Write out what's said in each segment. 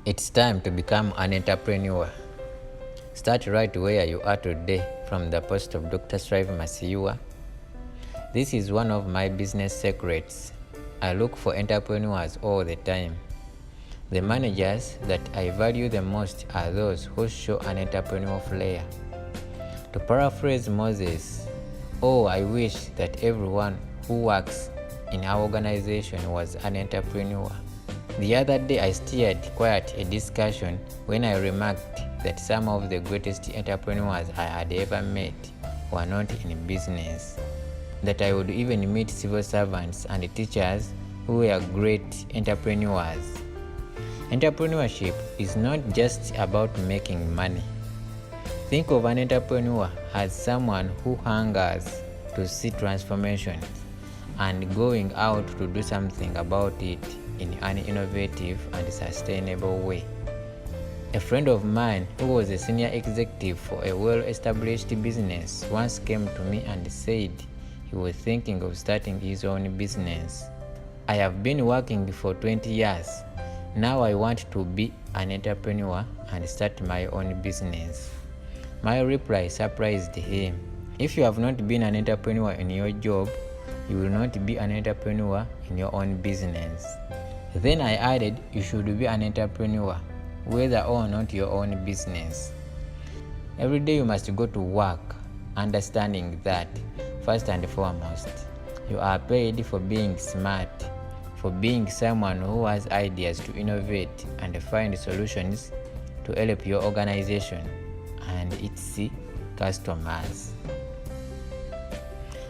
It's time to become an entrepreneur. Start right where you are today from the post of Dr. Strive Masiua. This is one of my business secrets. I look for entrepreneurs all the time. The managers that I value the most are those who show an entrepreneurial flair. To paraphrase Moses, I wish that everyone who works in our organization was an entrepreneur. The other day I steered quite a discussion when I remarked that some of the greatest entrepreneurs I had ever met were not in business. That I would even meet civil servants and teachers who were great entrepreneurs. Entrepreneurship is not just about making money. Think of an entrepreneur as someone who hungers to see transformation and going out to do something about it in an innovative and sustainable way. A friend of mine who was a senior executive for a well-established business once came to me and said he was thinking of starting his own business. I have been working for 20 years. Now I want to be an entrepreneur and start my own business. My reply surprised him. If you have not been an entrepreneur in your job, you will not be an entrepreneur in your own business. Then I added, you should be an entrepreneur, whether or not your own business. Every day you must go to work, understanding that, first and foremost, you are paid for being smart, for being someone who has ideas to innovate and find solutions to help your organization and its customers.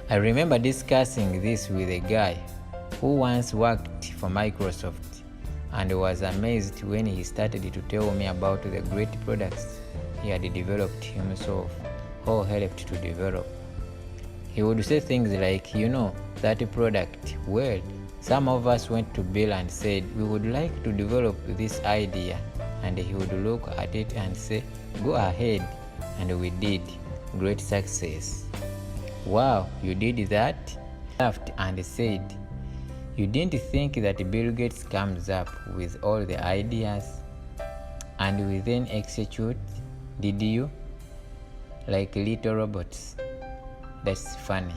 I remember discussing this with a guy who once worked for Microsoft and was amazed when he started to tell me about the great products he had developed himself or helped to develop. He would say things like, that product, well, some of us went to Bill and said we would like to develop this idea, and he would look at it and say, go ahead, and we did. Great success. Wow, you did that? Laughed and said, you didn't think that Bill Gates comes up with all the ideas and we then execute, did you? Like little robots. That's funny.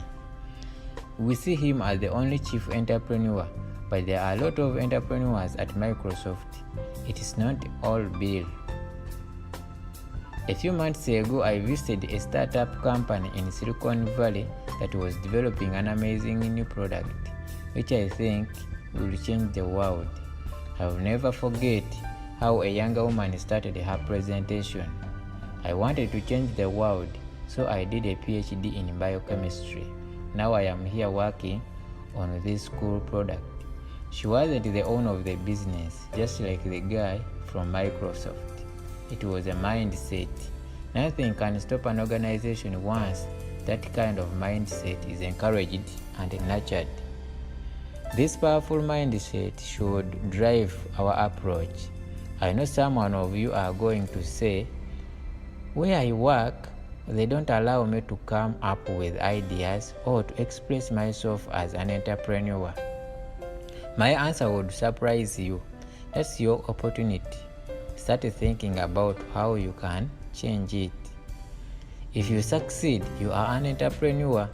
We see him as the only chief entrepreneur, but there are a lot of entrepreneurs at Microsoft. It is not all Bill. A few months ago, I visited a startup company in Silicon Valley that was developing an amazing new product, which I think will change the world. I will never forget how a younger woman started her presentation. I wanted to change the world, so I did a PhD in biochemistry. Now I am here working on this cool product. She wasn't the owner of the business, just like the guy from Microsoft. It was a mindset. Nothing can stop an organization once that kind of mindset is encouraged and nurtured. This powerful mindset should drive our approach. I know some of you are going to say, where I work, they don't allow me to come up with ideas or to express myself as an entrepreneur. My answer would surprise you. That's your opportunity. Start thinking about how you can change it. If you succeed, you are an entrepreneur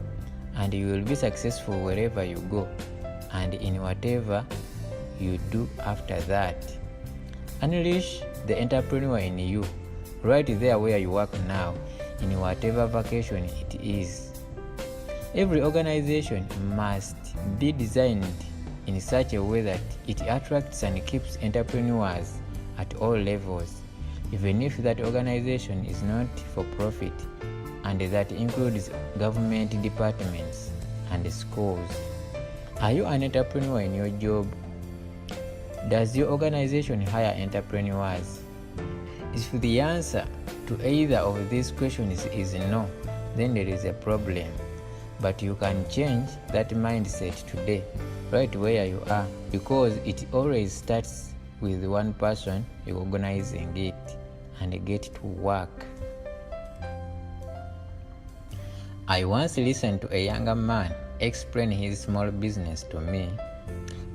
and you will be successful wherever you go and in whatever you do after that. Unleash the entrepreneur in you, right there where you work now, in whatever vacation it is. Every organization must be designed in such a way that it attracts and keeps entrepreneurs at all levels, even if that organization is not for profit, and that includes government departments and schools. Are you an entrepreneur in your job? Does your organization hire entrepreneurs? If the answer to either of these questions is no, then there is a problem. But you can change that mindset today, right where you are, because it always starts with one person organizing it and get to work. I once listened to a younger man explain his small business to me.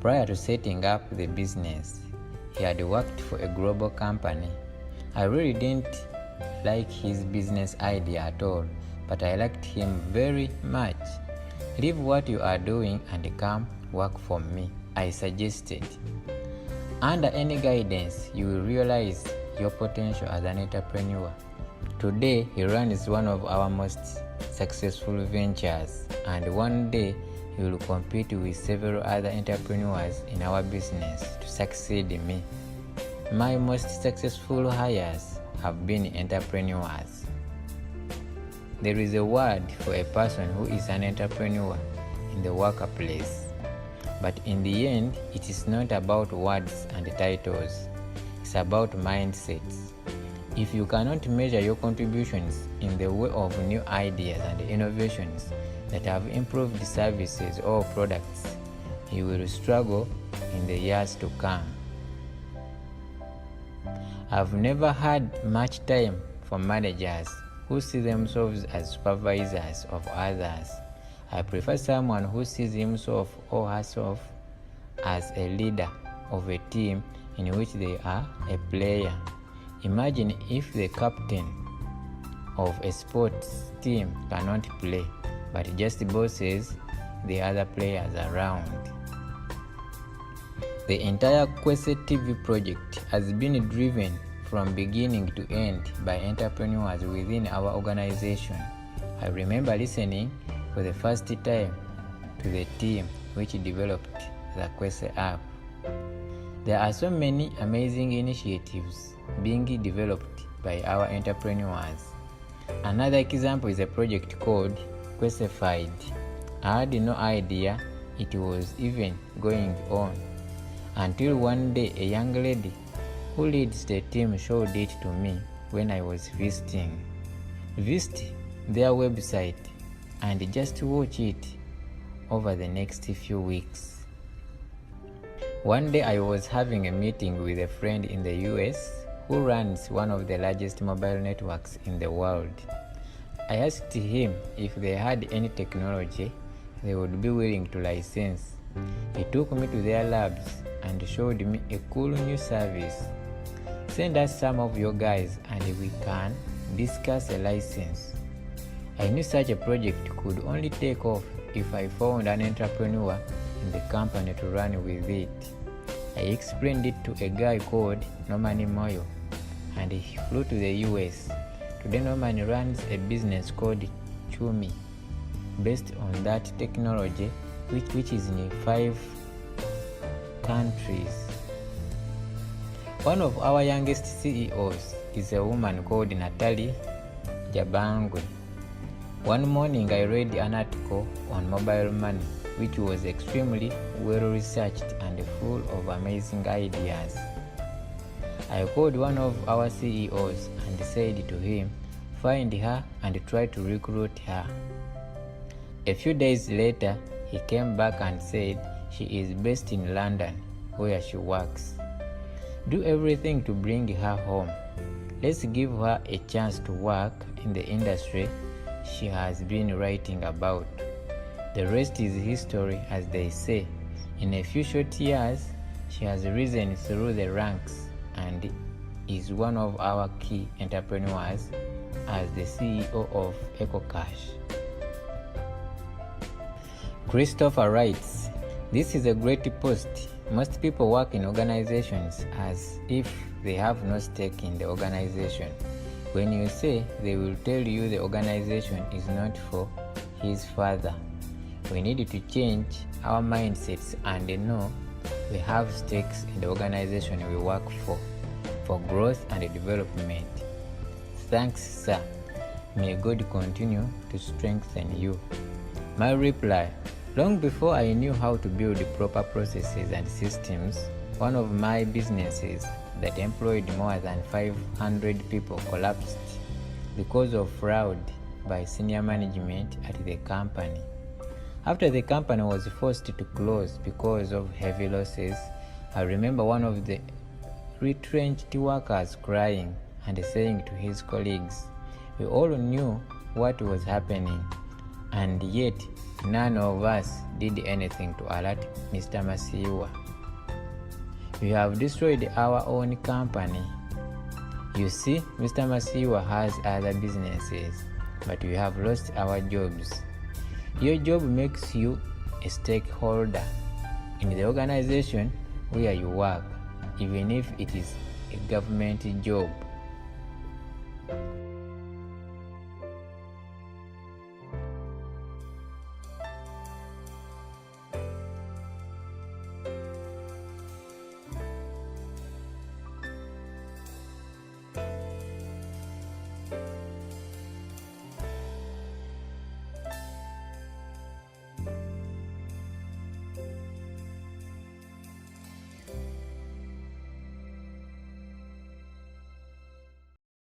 Prior to setting up the business, he had worked for a global company. I really didn't like his business idea at all, but I liked him very much. Leave what you are doing and come work for me, I suggested. Under any guidance, you will realize your potential as an entrepreneur. Today, he runs one of our most successful ventures, and one day he will compete with several other entrepreneurs in our business to succeed me. My most successful hires have been entrepreneurs. There is a word for a person who is an entrepreneur in the workplace, but in the end, it is not about words and titles. It's about mindsets. If you cannot measure your contributions in the way of new ideas and innovations that have improved services or products, you will struggle in the years to come. I've never had much time for managers who see themselves as supervisors of others. I prefer someone who sees himself or herself as a leader of a team in which they are a player. Imagine if the captain of a sports team cannot play, but just bosses the other players around. The entire Kwese TV project has been driven from beginning to end by entrepreneurs within our organization. I remember listening for the first time to the team which developed the Kwese app. There are so many amazing initiatives being developed by our entrepreneurs. Another example is a project called Kwesified. I had no idea it was even going on until one day a young lady who leads the team showed it to me when I was visiting. Visit their website and just watch it over the next few weeks. One day I was having a meeting with a friend in the US who runs one of the largest mobile networks in the world. I asked him if they had any technology they would be willing to license. He took me to their labs and showed me a cool new service. Send us some of your guys and we can discuss a license. I knew such a project could only take off if I found an entrepreneur in the company to run with it. I explained it to a guy called Norman Moyo, and he flew to the US. Today Norman runs a business called Chumi, based on that technology, which is in 5 countries. One of our youngest CEOs is a woman called Natalie Jabangwe. One morning I read an article on mobile money, which was extremely well researched and full of amazing ideas. I called one of our CEOs and said to him, find her and try to recruit her. A few days later, he came back and said she is based in London, where she works. Do everything to bring her home. Let's give her a chance to work in the industry she has been writing about. The rest is history, as they say. In a few short years, she has risen through the ranks and is one of our key entrepreneurs as the CEO of EcoCash. Christopher writes, this is a great post. Most people work in organizations as if they have no stake in the organization. When you say, they will tell you the organization is not for his father. We need to change our mindsets and know we have stakes in the organization we work for growth and development. Thanks, sir. May God continue to strengthen you. My reply, long before I knew how to build proper processes and systems, one of my businesses that employed more than 500 people collapsed because of fraud by senior management at the company. After the company was forced to close because of heavy losses, I remember one of the retrenched workers crying and saying to his colleagues, we all knew what was happening, and yet none of us did anything to alert Mr. Masiwa. We have destroyed our own company. You see, Mr. Masiwa has other businesses, but we have lost our jobs. Your job makes you a stakeholder in the organization where you work, even if it is a government job.